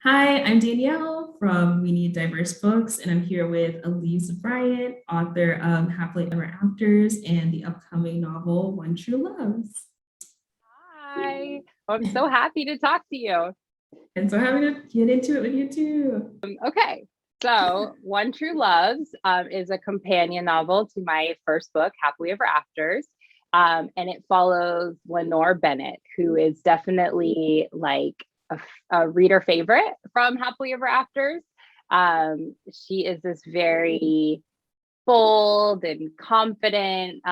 Hi, I'm Danielle from We Need Diverse Books, and I'm here with Elise Bryant, author of Happily Ever Afters and the upcoming novel One True Loves. Hi, I'm so happy to talk to you. And so happy to get into it with you too. Okay, so One True Loves is a companion novel to my first book, Happily Ever Afters. And it follows Lenore Bennett, who is definitely like a reader favorite from Happily Ever Afters. She is this very bold and confident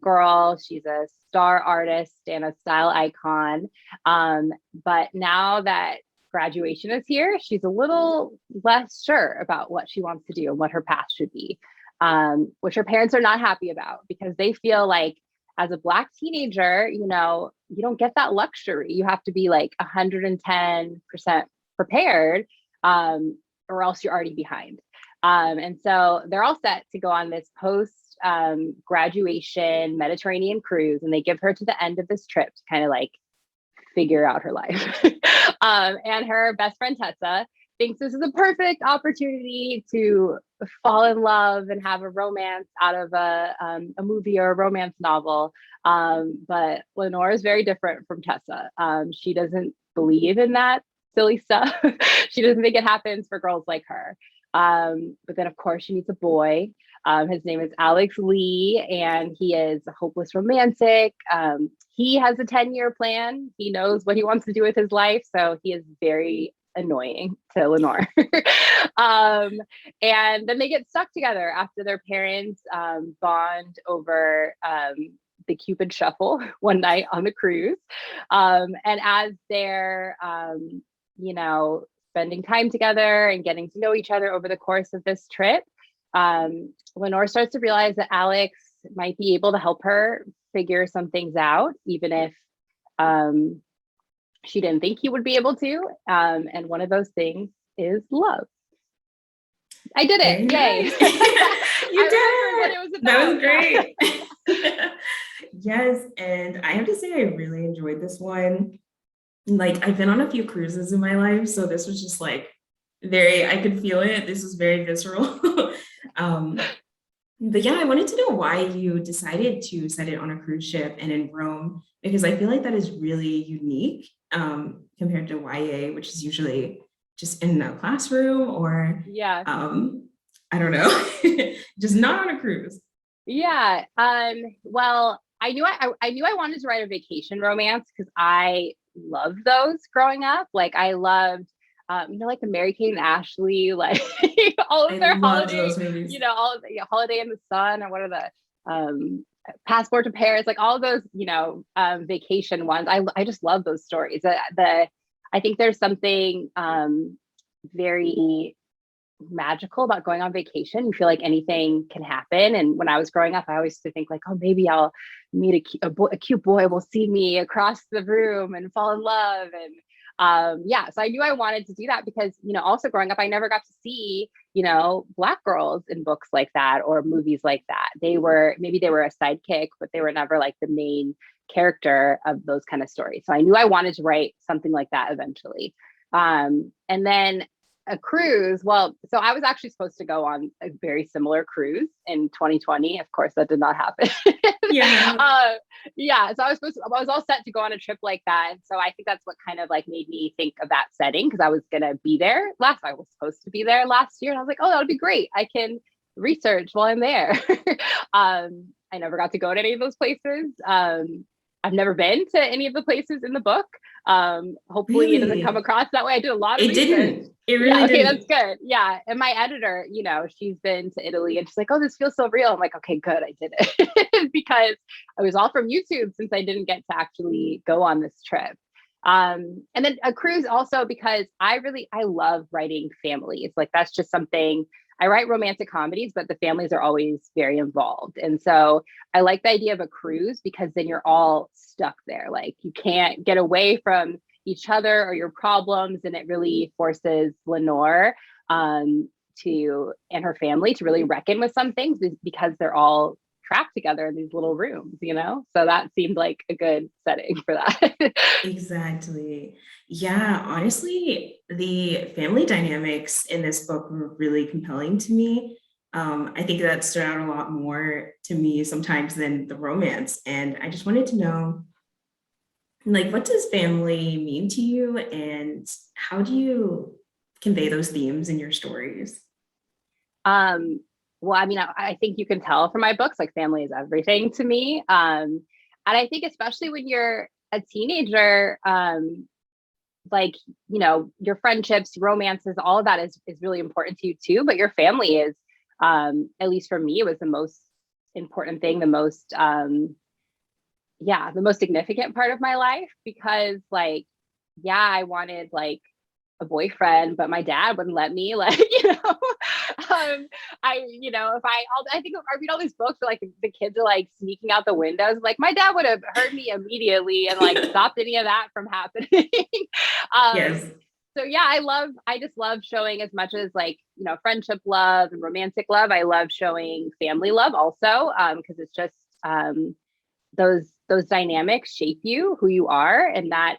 girl. She's a star artist and a style icon. But now that graduation is here, she's a little less sure about what she wants to do and what her path should be, which her parents are not happy about because they feel like as a Black teenager, you don't get that luxury. You have to be like 110% prepared, or else you're already behind. And so they're all set to go on this post graduation Mediterranean cruise, and they give her to the end of this trip to kind of like figure out her life. And her best friend Tessa thinks this is a perfect opportunity to fall in love and have a romance out of a movie or a romance novel. But Lenore is very different from Tessa. She doesn't believe in that silly stuff. She doesn't think it happens for girls like her. But then, of course, she meets a boy. His name is Alex Lee, and he is a hopeless romantic. He has a 10-year plan. He knows what he wants to do with his life. So he is very annoying to Lenore. um, and then they get stuck together after their parents bond over the Cupid Shuffle one night on the cruise. And as they're, spending time together and getting to know each other over the course of this trip, Lenore starts to realize that Alex might be able to help her figure some things out, even if she didn't think he would be able to. And one of those things is love. I did it. Very Yay. nice. You did I remembered what it. it was That about. was great. Yes, and I have to say I really enjoyed this one. Like I've been on a few cruises in my life, so this was just like very, I could feel it. This was very visceral. um, but yeah, I wanted to know why you decided to set it on a cruise ship and in Rome, because I feel like that is really unique compared to YA, which is usually just in a classroom or Yeah. I don't know, just not on a cruise. Yeah. Well, I knew I wanted to write a vacation romance because I loved those growing up. Like I loved like the Mary Kate and Ashley, like all of I their loved holiday, those movies. all of the Holiday in the Sun, or what are the Passport to Paris, like all of those, vacation ones. I just love those stories. I think there's something very magical about going on vacation. You feel like anything can happen. And when I was growing up, I always used to think like, oh, maybe I'll meet a cute boy will see me across the room and fall in love. And yeah, so I knew I wanted to do that because, also growing up, I never got to see, Black girls in books like that or movies like that. Maybe they were a sidekick, but they were never like the main character of those kind of stories. So I knew I wanted to write something like that eventually. And then a cruise. Well, so I was actually supposed to go on a very similar cruise in 2020. Of course, that did not happen. Yeah. uh, yeah, so I was all set to go on a trip like that. And so I think that's what kind of like made me think of that setting because I was gonna be there I was supposed to be there last year, and I was like, oh, that would be great. I can research while I'm there. I never got to go to any of those places. I've never been to any of the places in the book. Hopefully it doesn't come Really? across that way. I did a lot of It research. didn't. It Yeah, really okay, that's didn't. good. Yeah. And my editor, she's been to Italy and she's like, oh, this feels so real. I'm like, okay, good, I did it. Because it was all from YouTube since I didn't get to actually go on this trip. And then a cruise also because I love writing families. Like that's just something I write romantic comedies, but the families are always very involved. And so I like the idea of a cruise because then you're all stuck there. Like you can't get away from each other or your problems. And it really forces Lenore and her family to really reckon with some things because they're all track together in these little rooms, you know? So that seemed like a good setting for that. Exactly. Yeah, honestly, the family dynamics in this book were really compelling to me. I think that stood out a lot more to me sometimes than the romance. And I just wanted to know, like, what does family mean to you, and how do you convey those themes in your stories? Um, well, I mean, I think you can tell from my books, like family is everything to me. And I think especially when you're a teenager, like, you know, your friendships, romances, all of that is really important to you too. But your family is, at least for me, it was the most important thing, the most, yeah, the most significant part of my life because, like, yeah, I wanted like a boyfriend, but my dad wouldn't let me. Like, you know, I think I read all these books where like the kids are like sneaking out the windows. Like, my dad would have heard me immediately and like stopped any of that from happening. um, Yes. so yeah, I just love showing as much as like, you know, friendship love and romantic love. I love showing family love also, because it's just those dynamics shape you, who you are, and that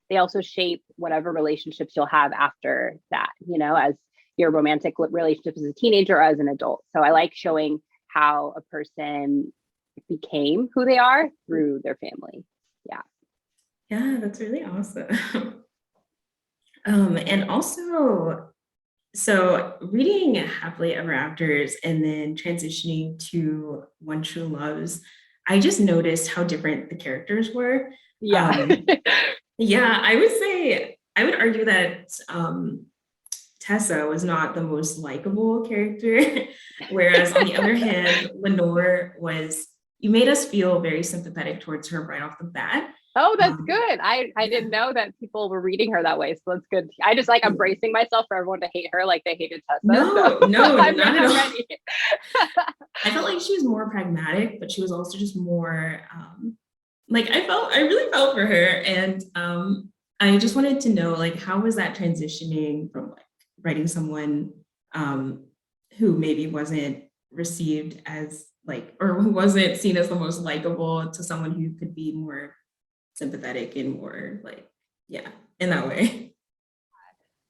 they also shape whatever relationships you'll have after that, you know, as your romantic relationship as a teenager or as an adult. So I like showing how a person became who they are through their family. Yeah. Yeah, that's really awesome. And also, so reading Happily Ever Afters and then transitioning to One True Loves, I just noticed how different the characters were. Yeah. Um, yeah, I would argue that Tessa was not the most likable character, whereas on the other hand, Lenore was, you made us feel very sympathetic towards her right off the bat. Oh, that's Um, good. I yeah. didn't know that people were reading her that way. So that's good. I just like, I'm bracing myself for everyone to hate her like they hated Tessa. So No, no, not at I'm all. ready. I felt like she was more pragmatic, but she was also just more like I really felt for her. And I just wanted to know, like, how was that transitioning from like writing someone um who maybe wasn't received as like, or who wasn't seen as the most likable, to someone who could be more sympathetic and more like, yeah, in that way.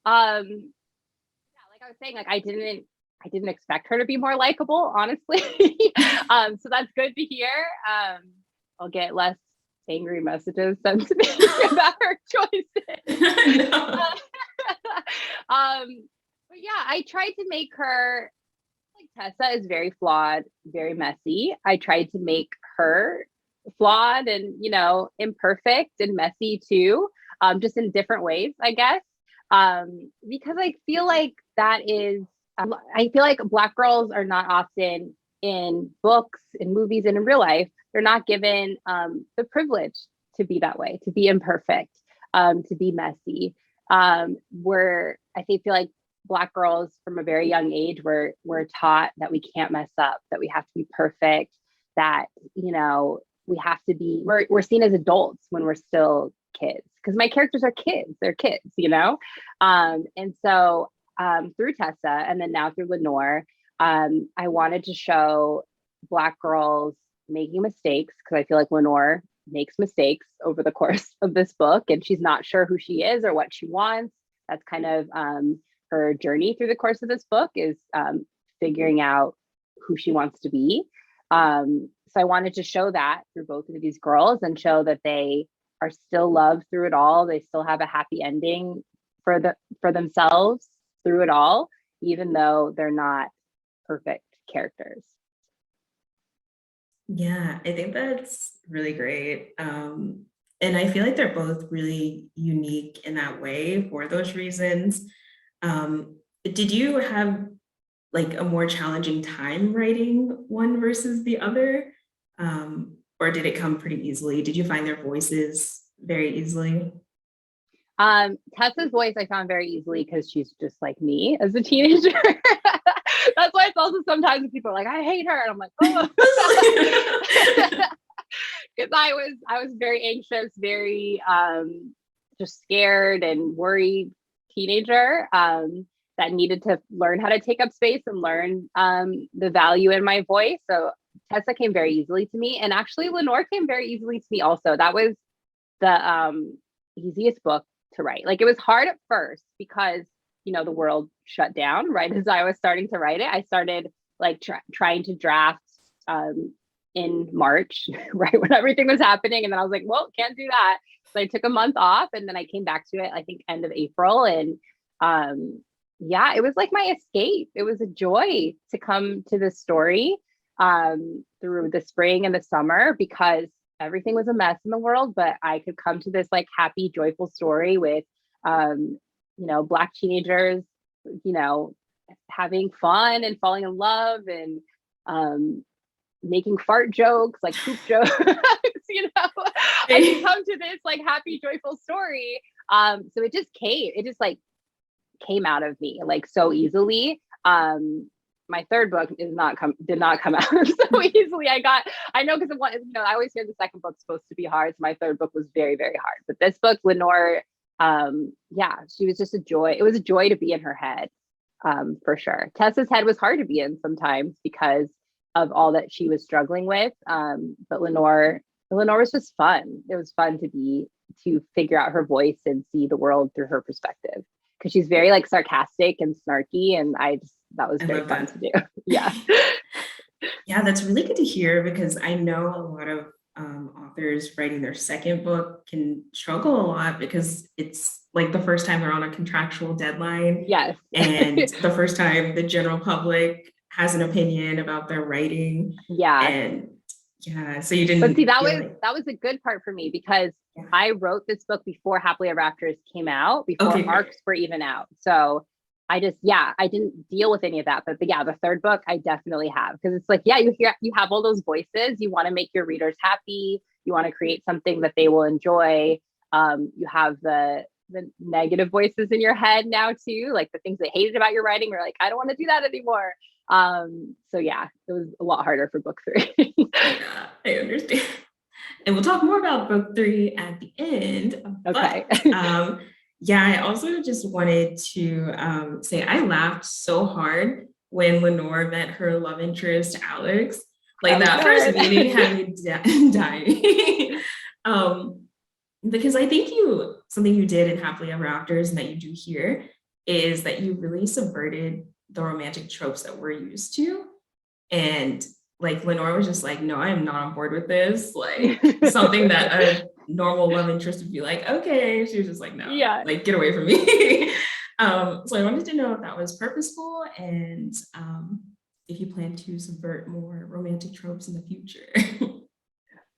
Yeah, like I was saying, like I didn't expect her to be more likable, honestly. So that's good to hear. I'll get less angry messages sent to me about her choices. No. But yeah, I tried to make her, like, Tessa is very flawed, very messy. I tried to make her flawed and, you know, imperfect and messy too, just in different ways, I guess. Because I feel like I feel like Black girls are not often in books, in movies, and in real life, they're not given the privilege to be that way, to be imperfect, to be messy. Where feel like Black girls from a very young age we're taught that we can't mess up, that we have to be perfect, that, you know, we have to be, we're seen as adults when we're still kids. Because my characters are kids, they're kids, you know? And so through Tessa and then now through Lenore, I wanted to show Black girls making mistakes because I feel like Lenore makes mistakes over the course of this book and she's not sure who she is or what she wants. That's kind of her journey through the course of this book is figuring out who she wants to be. So I wanted to show that through both of these girls and show that they are still loved through it all. They still have a happy ending for themselves through it all, even though they're not perfect characters. Yeah, I think that's really great. And I feel like they're both really unique in that way for those reasons. Did you have like a more challenging time writing one versus the other? Or did it come pretty easily? Did you find their voices very easily? Tessa's voice I found very easily because she's just like me as a teenager. That's why it's also sometimes people are like, I hate her. And I'm like, oh, because I was very anxious, very just scared and worried teenager that needed to learn how to take up space and learn the value in my voice. So Tessa came very easily to me, and actually Lenore came very easily to me also. That was the easiest book to write. Like, it was hard at first because, you know, the world shut down right as I was starting to write it. I started like trying to draft in March, right when everything was happening. And then I was like, well, can't do that. So I took a month off, and then I came back to it, I think, end of April. And yeah, it was like my escape. It was a joy to come to this story through the spring and the summer, because everything was a mess in the world, but I could come to this like happy, joyful story with, you know, Black teenagers, you know, having fun and falling in love, and making fart jokes, like poop jokes, you know, I could come to this like happy, joyful story. So it just like came out of me like so easily. My third book did not come out so easily. I know, because you know, I always hear the second book's supposed to be hard. So my third book was very, very hard. But this book, Lenore, yeah, she was just a joy. It was a joy to be in her head, for sure. Tessa's head was hard to be in sometimes because of all that she was struggling with. But Lenore was just fun. It was fun to figure out her voice and see the world through her perspective, because she's very like sarcastic and snarky, and that was very fun to do. Yeah. Yeah, that's really good to hear, because I know a lot of authors writing their second book can struggle a lot because it's like the first time they're on a contractual deadline. Yes. And the first time the general public has an opinion about their writing. Yeah. And yeah, so you didn't. But see, that was a good part for me, because I wrote this book before Happily Ever Afters came out, before arcs were even out. So I didn't deal with any of that. But yeah, the third book I definitely have, because it's like, yeah, you have all those voices. You want to make your readers happy. You want to create something that they will enjoy. You have the negative voices in your head now too, like the things they hated about your writing. You're like, I don't want to do that anymore. So yeah, it was a lot harder for book 3. Yeah, I understand. And we'll talk more about book 3 at the end. Okay. But, yeah, I also just wanted to say I laughed so hard when Lenore met her love interest, Alex. Like, that first meeting had me dying. Because I think something you did in Happily Ever Afters, and that you do here, is that you really subverted the romantic tropes that we're used to. And like, Lenore was just like, no, I am not on board with this. Like, something that a normal love interest would be like, okay. She was just like, no, like, get away from me. So I wanted to know if that was purposeful, and if you plan to subvert more romantic tropes in the future.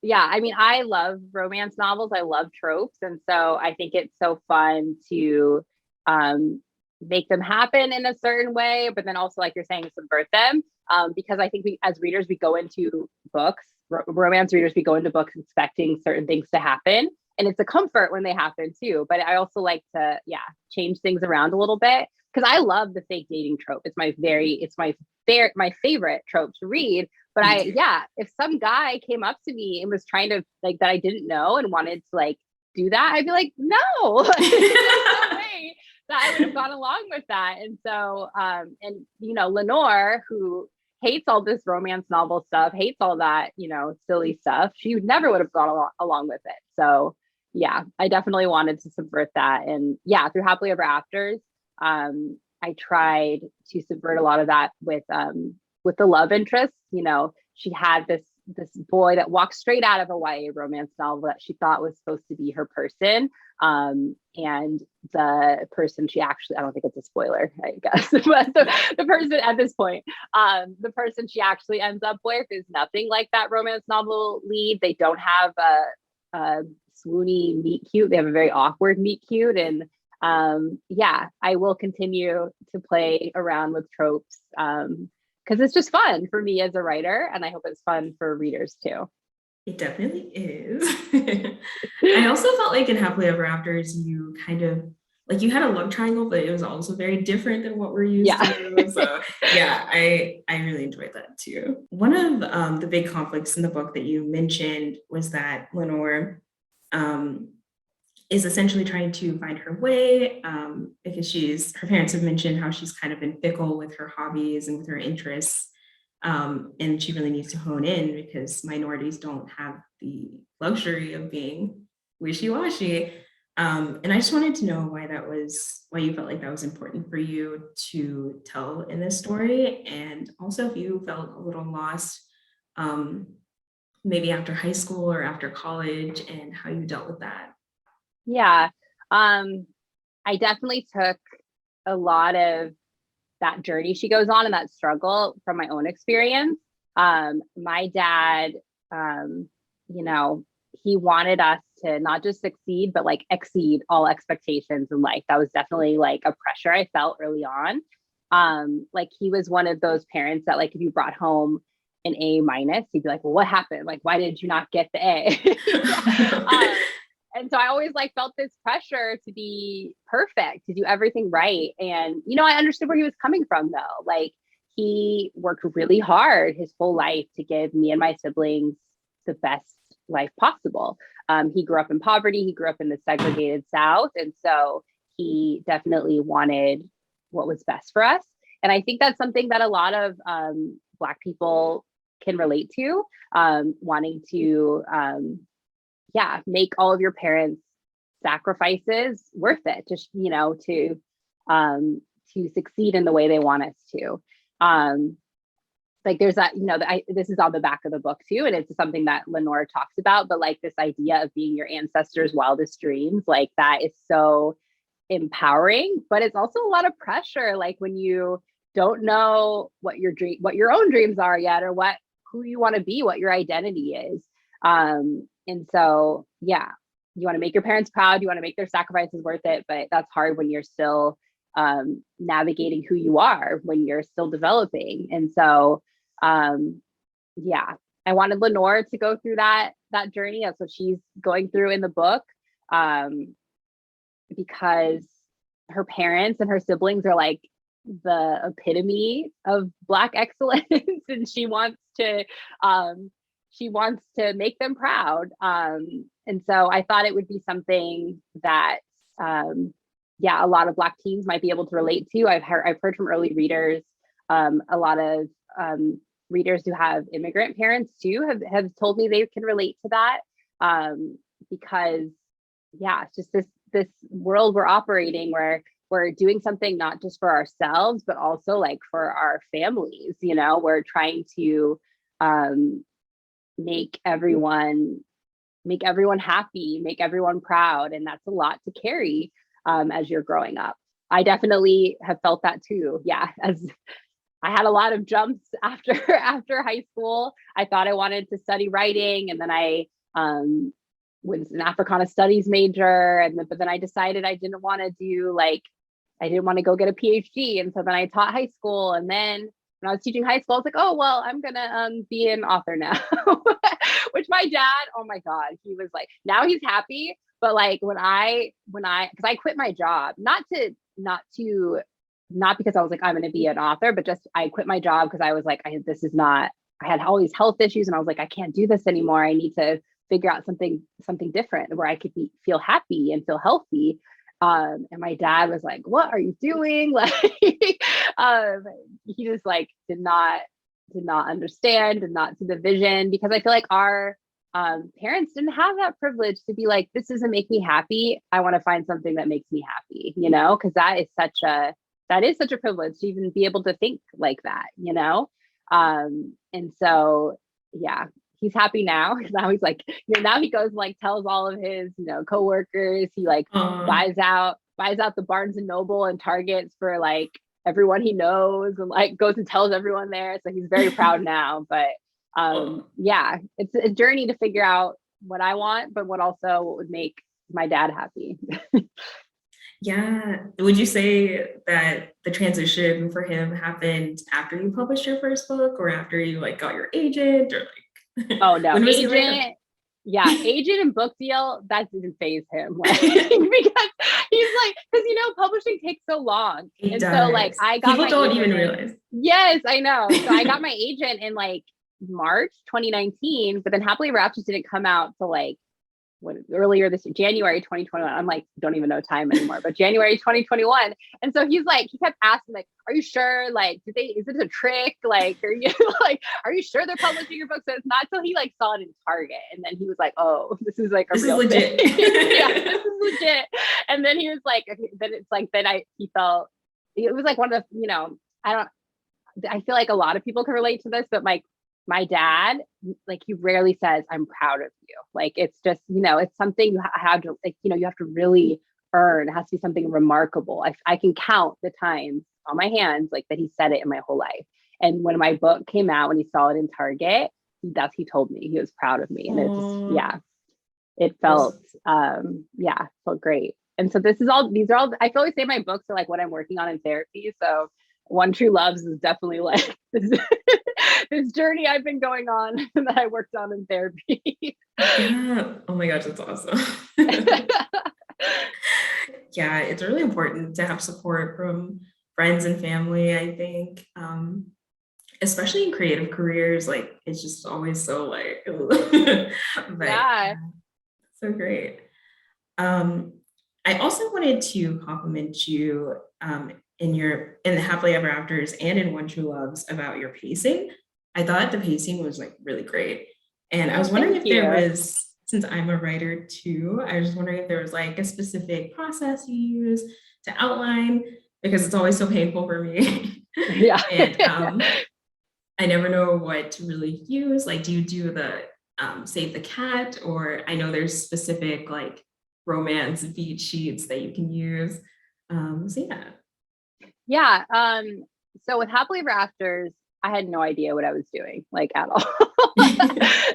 Yeah, I mean, I love romance novels. I love tropes. And so I think it's so fun to make them happen in a certain way, but then also, like you're saying, subvert them. Because I think we, as readers, we go into books, romance readers, we go into books expecting certain things to happen. And it's a comfort when they happen too. But I also like to, change things around a little bit, because I love the fake dating trope. It's my favorite trope to read. But if some guy came up to me and was trying to, like, that I didn't know and wanted to like do that, I'd be like, no, there's no way that I would have gone along with that. And so, and you know, Lenore, who hates all this romance novel stuff, hates all that, you know, silly stuff, she never would have gone along with it. So yeah, I definitely wanted to subvert that. And yeah, through Happily Ever Afters, I tried to subvert a lot of that with the love interest. You know, she had this boy that walked straight out of a YA romance novel that she thought was supposed to be her person. And the person she actually, I don't think it's a spoiler, I guess, but the person at this point, the person she actually ends up with is nothing like that romance novel lead. They don't have a swoony meet cute. They have a very awkward meet cute. And I will continue to play around with tropes, because it's just fun for me as a writer, and I hope it's fun for readers too. It definitely is. I also felt like in Happily Ever Afters, you kind of, like, you had a love triangle, but it was also very different than what we're used to. So yeah, I really enjoyed that too. One of the big conflicts in the book that you mentioned was that Lenore is essentially trying to find her way, because her parents have mentioned how she's kind of been fickle with her hobbies and with her interests. And she really needs to hone in because minorities don't have the luxury of being wishy-washy. And I just wanted to know why you felt like that was important for you to tell in this story. And also if you felt a little lost, um, maybe after high school or after college, and how you dealt with that. Yeah. I definitely took a lot of that journey she goes on and that struggle from my own experience. My dad, um, you know, he wanted us to not just succeed, but like exceed all expectations in life. That was definitely like a pressure I felt early on. Like he was one of those parents that like if you brought home an A minus, he'd be like, well, what happened? Like, why did you not get the A? And so I always like felt this pressure to be perfect, to do everything right. And, I understood where he was coming from though. Like he worked really hard his whole life to give me and my siblings the best life possible. He grew up in poverty. He grew up in the segregated South. And so he definitely wanted what was best for us. And I think that's something that a lot of Black people can relate to, wanting to, make all of your parents' sacrifices worth it, just to succeed in the way they want us to. Like there's that, this is on the back of the book too, and it's something that Lenore talks about. But like this idea of being your ancestors' wildest dreams, like that is so empowering, but it's also a lot of pressure. Like when you don't know what your own dreams are yet, or who you want to be, what your identity is. And so, yeah, you want to make your parents proud, you want to make their sacrifices worth it, but that's hard when you're still navigating who you are, when you're still developing. And so, I wanted Lenore to go through that journey. That's what she's going through in the book, because her parents and her siblings are like the epitome of Black excellence, and she wants to make them proud. And so I thought it would be something that, a lot of Black teens might be able to relate to. I've heard from early readers, a lot of readers who have immigrant parents too have told me they can relate to that, because it's just this world we're operating where we're doing something not just for ourselves, but also like for our families. We're trying to make everyone happy, make everyone proud. And that's a lot to carry as you're growing up. I definitely have felt that too. Yeah. As I had a lot of jumps after high school. I thought I wanted to study writing, and then I was an Africana studies major. But then I decided I didn't want to go get a PhD. And so then I taught high school. And then when I was teaching high school, I was like, oh, well, I'm going to be an author now, which my dad, oh my God, he was like, now he's happy. But like because I quit my job, not because I was like, I'm going to be an author, but just I quit my job because I was like, I had all these health issues, and I was like, I can't do this anymore. I need to figure out something different where I could feel happy and feel healthy. And my dad was like, what are you doing? Like, he just like did not understand, did not see the vision, because I feel like our parents didn't have that privilege to be like, this doesn't make me happy. I want to find something that makes me happy, because that is such a privilege to even be able to think like that, and so, yeah, he's happy now. Now he's like, now he goes and like tells all of his, coworkers. He like buys out the Barnes and Noble and Targets for like everyone he knows, and like goes and tells everyone there. So he's very proud now. But it's a journey to figure out what I want, but what would make my dad happy. Yeah. Would you say that the transition for him happened after you published your first book, or after you like got your agent, or like oh no, when was agent? Agent and book deal, that didn't phase him. Like, because he's like, because publishing takes so long. It does. So like I got people don't even realize. Yes, I know. So I got my agent in like March 2019, but then Happily Ever After didn't come out till like earlier this year, January 2021. I'm like, don't even know time anymore, but January 2021. And so he's like, he kept asking, like, are you sure? Like, is it a trick? Like, are you like, are you sure they're publishing your book? So it's not till he like saw it in Target. And then he was like, oh, this is like a real legit. Yeah, this is legit. And then he was like, then it's like, he felt, it was like one of the, I feel like a lot of people can relate to this, but my dad, like, he rarely says, I'm proud of you. Like, it's just, it's something you have to, like, you have to really earn. It has to be something remarkable. I can count the times on my hands, like, that he said it in my whole life. And when my book came out, when he saw it in Target, he told me he was proud of me. And it just, it felt, felt great. And so these are all, I always say my books are like what I'm working on in therapy. So One True Loves is definitely like this journey I've been going on that I worked on in therapy. Yeah. Oh my gosh, that's awesome. Yeah, it's really important to have support from friends and family, I think. Especially in creative careers, like, it's just always so like, but so great. I also wanted to compliment you in the Happily Ever Afters and in One True Loves about your pacing. I thought the pacing was like really great. And I was wondering if there was, since I'm a writer too, I was wondering if there was like a specific process you use to outline, because it's always so painful for me. Yeah. And I never know what to really use. Like, do you do the Save the Cat, or I know there's specific like romance beat sheets that you can use. So yeah. Yeah. So with Happily Ever Afters, I had no idea what I was doing, like, at all.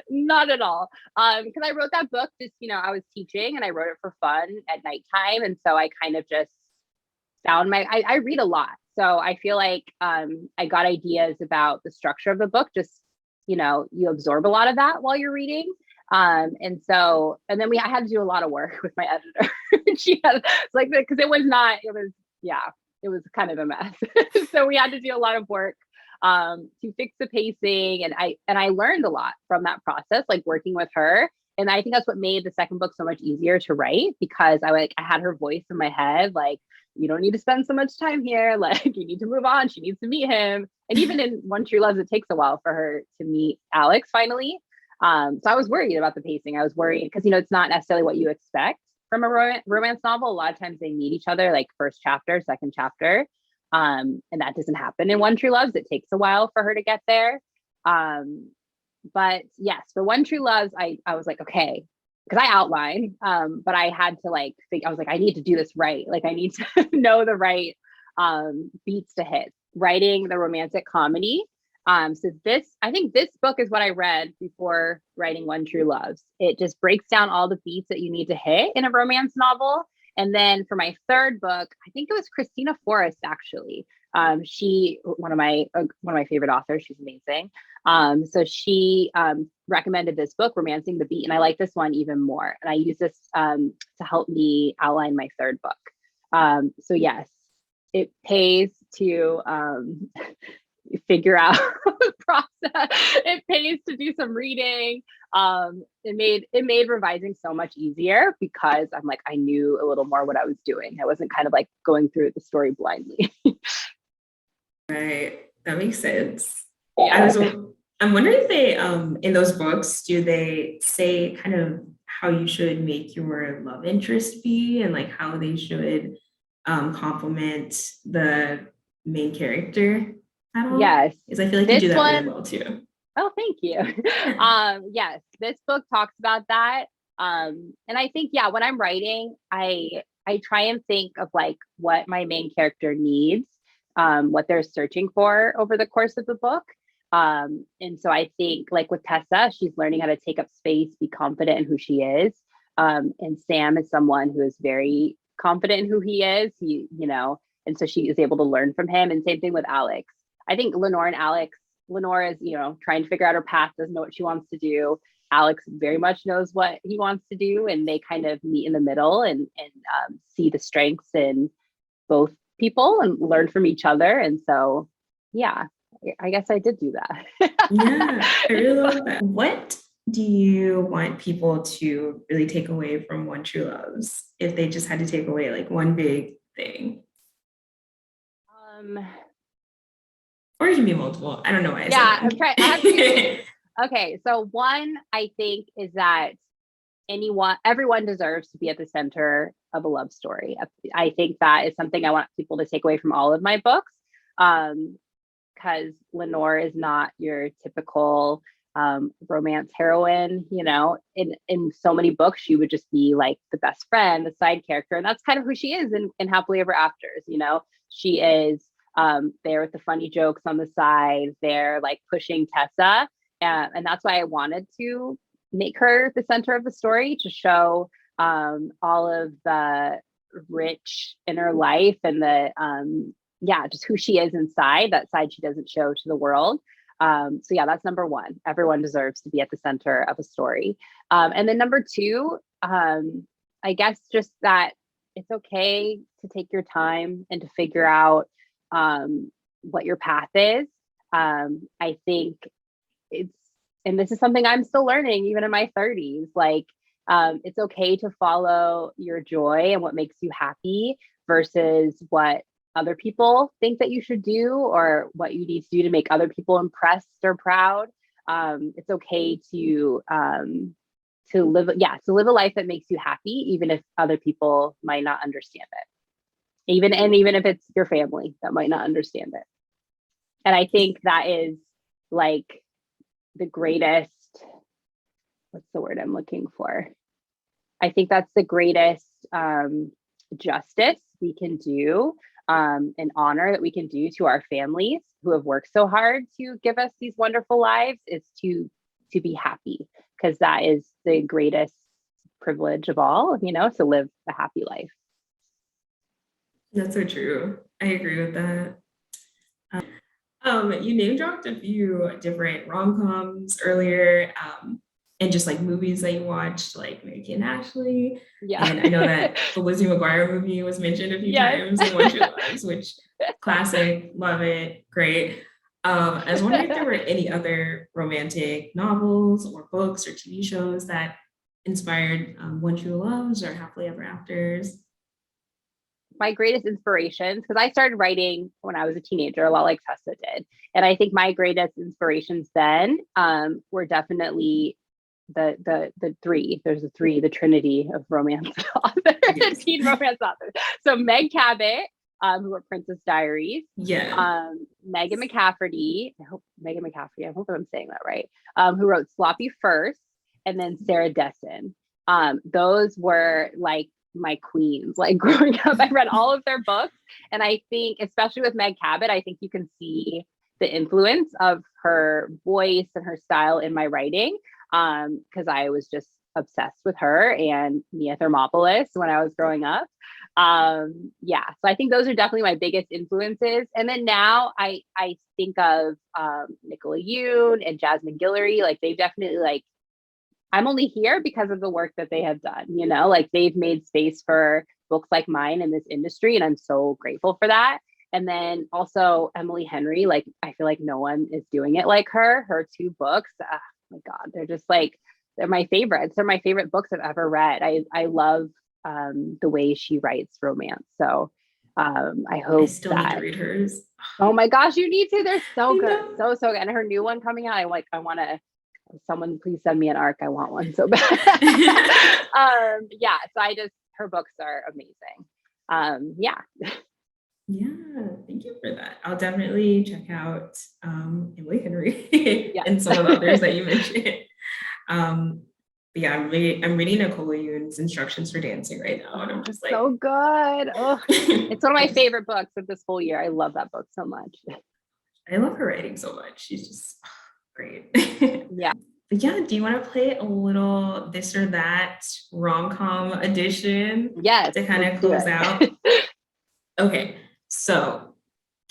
Not at all. Because I wrote that book just, I was teaching and I wrote it for fun at nighttime. And so I kind of just found I read a lot. So I feel like I got ideas about the structure of the book. Just, you absorb a lot of that while you're reading. And then I had to do a lot of work with my editor. She had like, because it was kind of a mess. So we had to do a lot of work to fix the pacing. And I learned a lot from that process, like working with her. And I think that's what made the second book so much easier to write, because I had her voice in my head, like, you don't need to spend so much time here. Like, you need to move on. She needs to meet him. And even in One True Loves, it takes a while for her to meet Alex finally. So I was worried about the pacing. I was worried because, it's not necessarily what you expect from a romance novel. A lot of times they meet each other like first chapter, second chapter. And that doesn't happen in One True Loves. It takes a while for her to get there. But yes, for One True Loves, I was like, okay, because I outlined, but I had to like think, I was like, I need to do this right. Like, I need to know the right beats to hit. Writing the romantic comedy. So I think this book is what I read before writing One True Loves. It just breaks down all the beats that you need to hit in a romance novel. And then for my third book, I think it was Christina Forrest, actually. She, one of my favorite authors. She's amazing. So she recommended this book, Romancing the Beat, and I like this one even more. And I use this to help me outline my third book. So yes, it pays to figure out the process. It pays to do some reading. It made revising so much easier, because I'm like, I knew a little more what I was doing. I wasn't kind of like going through the story blindly. Right. That makes sense. Yeah. I'm wondering if they in those books, do they say kind of how you should make your love interest be, and like how they should complement the main character at all? Yes. Because I feel like you do that really well too. Oh, thank you. Yes, this book talks about that. And I think, when I'm writing, I try and think of like what my main character needs, what they're searching for over the course of the book. And so I think, like with Tessa, she's learning how to take up space, be confident in who she is. And Sam is someone who is very confident in who he is. And so she is able to learn from him. And same thing with Alex. I think Lenore and Alex, Lenore is, trying to figure out her path, doesn't know what she wants to do. Alex very much knows what he wants to do, and they kind of meet in the middle and see the strengths in both people and learn from each other. And so, yeah, I guess I did do that. Yeah, I really love that. What do you want people to really take away from One True Loves if they just had to take away like one big thing? Um, Or it can be multiple. I don't know why I said yeah, I'm one. trying. I have to. Okay, so one I think is that everyone deserves to be at the center of a love story. I think that is something I want people to take away from all of my books. Because Lenore is not your typical romance heroine. In so many books, she would just be like the best friend, the side character. And that's kind of who she is in Happily Ever Afters. She is there with the funny jokes on the side. They're like pushing Tessa. And that's why I wanted to make her the center of the story, to show all of the rich inner life and the just who she is inside, that side she doesn't show to the world. So yeah, that's number one. Everyone deserves to be at the center of a story. And then number two, I guess just that it's okay to take your time and to figure out what your path is. I think and this is something I'm still learning even in my 30s, like it's okay to follow your joy and what makes you happy versus what other people think that you should do, or what you need to do to make other people impressed or proud. It's okay to live a life that makes you happy, even if other people might not understand it. Even if it's your family that might not understand it. And I think that is like the greatest, what's the word I'm looking for? I think that's the greatest justice we can do, and honor that we can do to our families who have worked so hard to give us these wonderful lives, is to be happy, because that is the greatest privilege of all, to live a happy life. That's so true. I agree with that. You name dropped a few different rom-coms earlier, and just like movies that you watched, like Mary Kate and Ashley. Yeah. And I know that the Lizzie McGuire movie was mentioned a few Yes. times in One True Loves, which classic, love it, great. I was wondering if there were any other romantic novels or books or TV shows that inspired One True Loves or Happily Ever Afters. My greatest inspirations, because I started writing when I was a teenager, a lot like Tessa did. And I think my greatest inspirations then were definitely the three. There's the trinity of romance authors, yes. Teen romance authors. So Meg Cabot, who wrote Princess Diaries. Yeah. Megan McCafferty. I hope I'm saying that right. Who wrote Sloppy First, and then Sarah Dessen. Those were like my queens. Like growing up, I read all of their books, and I think, especially with Meg Cabot, I think you can see the influence of her voice and her style in my writing, because I was just obsessed with her and Mia Thermopolis when I was growing up. So I think those are definitely my biggest influences. And then now I think of Nicola Yoon and Jasmine Guillory. Like they've definitely, like, I'm only here because of the work that they have done, like they've made space for books like mine in this industry. And I'm so grateful for that. And then also Emily Henry, like, I feel like no one is doing it like her. Her two books, oh my God, they're just like, they're my favorites. They're my favorite books I've ever read. I love the way she writes romance. So I hope I still need to read hers. Oh my gosh, you need to. They're so good. So good. And her new one coming out, I want to, someone please send me an arc. I want one so bad. So her books are amazing. Thank you for that. I'll definitely check out Emily Henry and some of the others that you mentioned. I'm reading Nicola Yoon's Instructions for Dancing right now, and I'm just like, so good. Oh, it's one of my favorite books of this whole year. I love that book so much. I love her writing so much. She's just great. Yeah. But yeah, do you want to play a little this or that rom-com edition? Yes. To kind of close out. Okay, so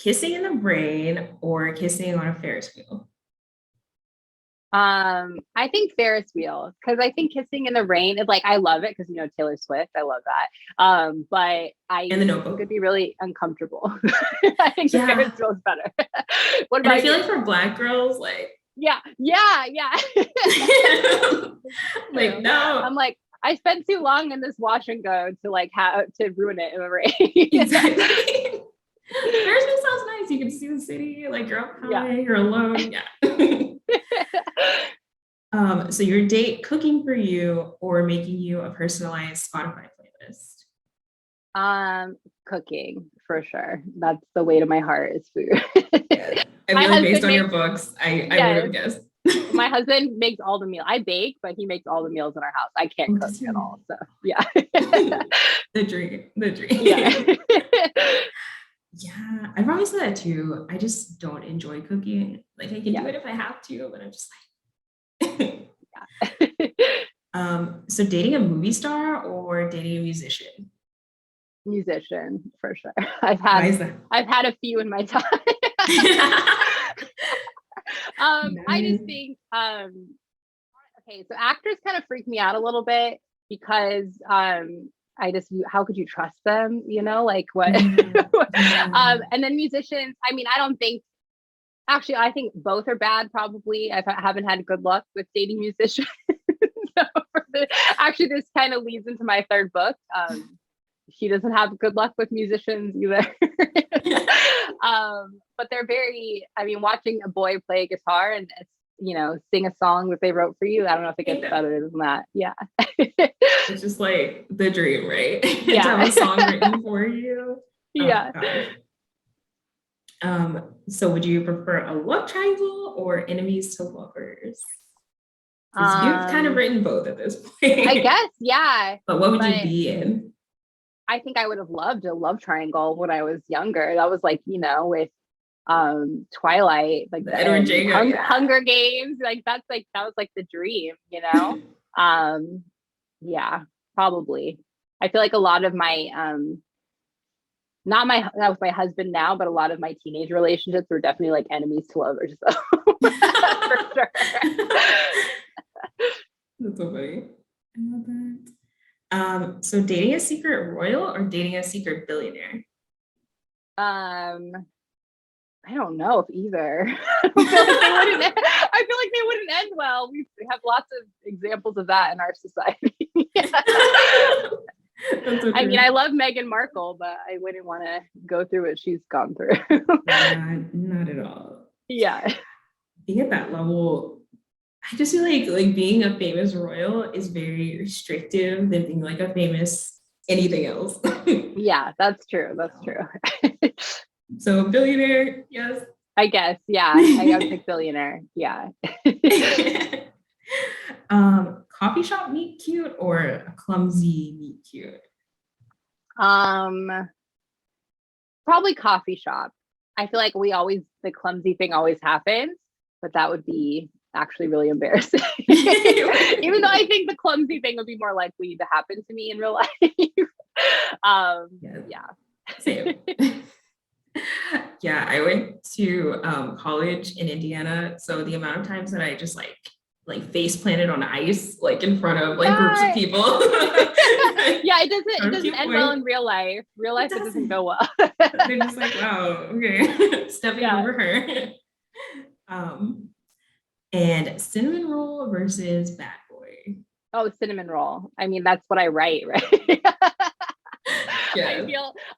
kissing in the brain or kissing on a Ferris wheel? I think Ferris wheel, because I think kissing in the rain is like, I love it because Taylor Swift, I love that. But and The Notebook could be really uncomfortable. I think the Ferris wheel is better. What about I feel like for Black girls, like Yeah. Like, no. I'm like, I spent too long in this wash and go to like have to ruin it in the rain. Exactly. Paris sounds nice. You can see the city, like you're up high, you're alone. Yeah. So your date cooking for you or making you a personalized Spotify playlist? Cooking for sure. That's the way to my heart is food. Yeah. I My feel like based husband on your makes, books, I would yes, have guessed. my husband makes all the meal. I bake, but he makes all the meals in our house. I can't Oh, cook does he? at all. So yeah. The dream. The dream. Yeah. Yeah, I probably said that too. I just don't enjoy cooking. Like I can do Yeah. it if I have to, but I'm just like Yeah. so dating a movie star or dating a musician? Musician for sure. Why is that? I've had a few in my time. I Nice. just think okay, so actors kind of freak me out a little bit because how could you trust them, like what Yeah. and then musicians, I mean, I don't think actually I think both are bad probably. Haven't had good luck with dating musicians. So actually this kind of leads into my third book. She doesn't have good luck with musicians either. But they're very, I mean, watching a boy play a guitar and sing a song that they wrote for you, I don't know if it gets better than that. Yeah. It's just like the dream, right? Yeah. To have a song written for you. Yeah. So would you prefer a love triangle or enemies to lovers? Because you've kind of written both at this point. I guess, yeah. But what would you be in? I think I would have loved a love triangle when I was younger. That was like, with Twilight, like the Hunger Games, like that was like the dream. Yeah, probably. I feel like a lot of my not with my husband now, but a lot of my teenage relationships were definitely like enemies to lovers. So for sure. That's so funny. I love that. So dating a secret royal or dating a secret billionaire? I don't know if either. I feel like they wouldn't end well. We have lots of examples of that in our society. I mean, I love Meghan Markle, but I wouldn't want to go through what she's gone through. Not at all. Yeah. Being at that level, I just feel like being a famous royal is very restrictive than being like a famous anything else. Yeah, that's true. That's true. So billionaire, yes. I guess, yeah. I gotta pick billionaire. Yeah. Coffee shop meet cute or a clumsy meet cute? Probably coffee shop. I feel like the clumsy thing always happens, but that would be actually really embarrassing. Even though I think the clumsy thing would be more likely to happen to me in real life. Yeah. Same. Yeah, I went to college in Indiana, so the amount of times that I just like face planted on ice like in front of like groups of people. Yeah, it doesn't end well in real life. Real life, it doesn't go well. They're just like, wow, okay, stepping over her. And cinnamon roll versus bad boy. Oh, cinnamon roll. I mean, that's what I write, right? Yeah.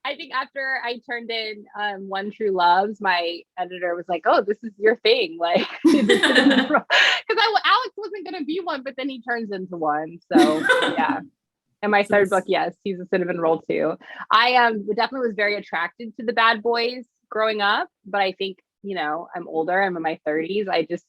I think after I turned in One True Loves, my editor was like, "Oh, this is your thing," like because Alex wasn't going to be one, but then he turns into one. So yeah. And my third book, yes, he's a cinnamon roll too. I definitely was very attracted to the bad boys growing up, but I think I'm older. I'm in my 30s.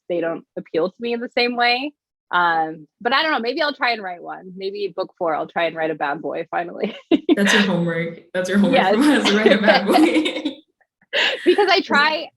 They don't appeal to me in the same way. But I don't know, maybe I'll try and write one. Maybe book 4, I'll try and write a bad boy finally. That's your homework. Yes. From us, write a bad boy. Because I try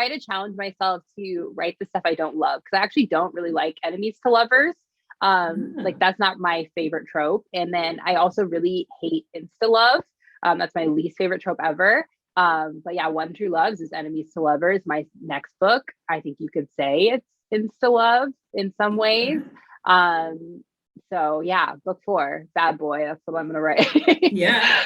to challenge myself to write the stuff I don't love, because I actually don't really like enemies to lovers. Like that's not my favorite trope. And then I also really hate insta love. That's my least favorite trope ever. But yeah, One True Loves is enemies to lovers. My next book, I think you could say it's insta love in some ways. So yeah, book 4, bad boy. That's what I'm gonna write. Yeah.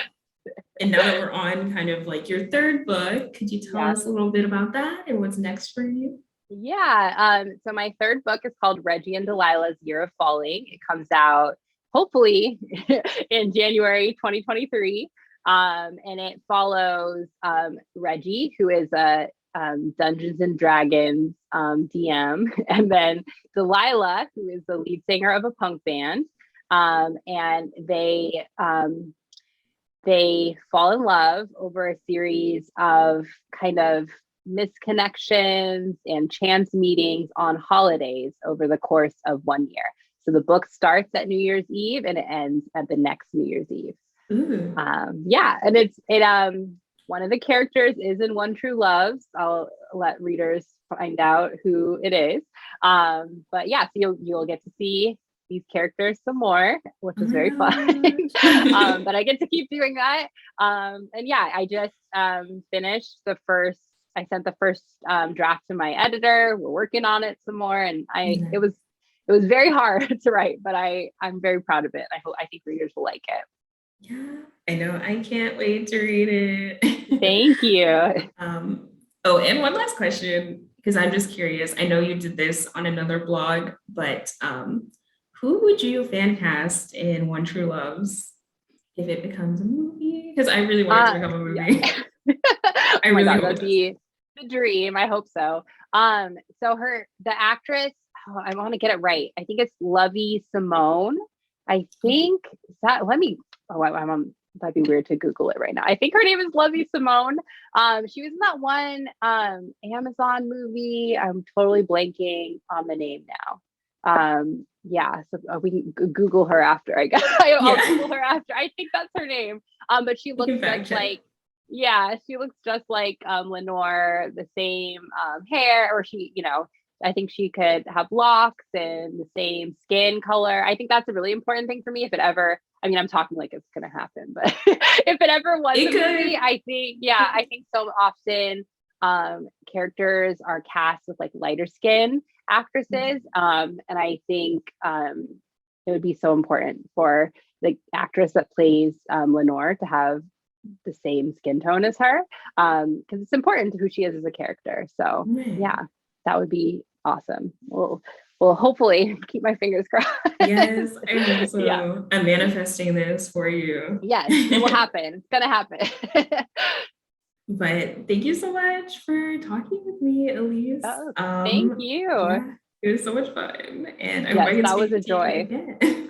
And now that we're on kind of like your third book, could you tell us a little bit about that and what's next for you? Yeah. So my third book is called Reggie and Delilah's Year of Falling. It comes out hopefully in January 2023. And it follows Reggie, who is a Dungeons and Dragons DM, and then Delilah, who is the lead singer of a punk band. And they fall in love over a series of kind of misconnections and chance meetings on holidays over the course of one year. So the book starts at New Year's Eve and it ends at the next New Year's Eve. Ooh. Yeah, and one of the characters is in One True Loves. I'll let readers find out who it is. But yeah, so you'll get to see these characters some more, which Oh is my very fun. gosh. But I get to keep doing that. And yeah, I just finished I sent the first draft to my editor. We're working on it some more, and it was very hard to write, but I'm very proud of it. I think readers will like it. Yeah, I know. I can't wait to read it. Thank you. Oh, and one last question, because I'm just curious. I know you did this on another blog, but who would you fan cast in One True Loves if it becomes a movie? Because I really want it to become a Yeah. movie. Oh I my really God, hope that'd be the dream. I hope so. So the actress, I want to get it right. I think it's Lovey Simone. I think that'd be weird to Google it right now. I think her name is Lovey Simone. She was in that one Amazon movie. I'm totally blanking on the name now. Yeah, so we can Google her after. I'll Google her after. I think that's her name. But she looks just like, yeah, she looks just like Lenore, the same hair, or I think she could have locks and the same skin color. I think that's a really important thing for me. If it ever, I mean, I'm talking like it's going to happen, but if it ever was a movie, I think so often characters are cast with like lighter skin actresses. And I think it would be so important for the actress that plays Lenore to have the same skin tone as her, because it's important to who she is as a character. So yeah, that would be awesome. We'll hopefully keep my fingers crossed. Yes, I hope so. Yeah. I'm manifesting this for you. Yes, it will happen. It's gonna happen. But thank you so much for talking with me, Elise. Oh, thank you. Yeah, it was so much fun. And I hope Yes, I can that was speak a to you joy. again.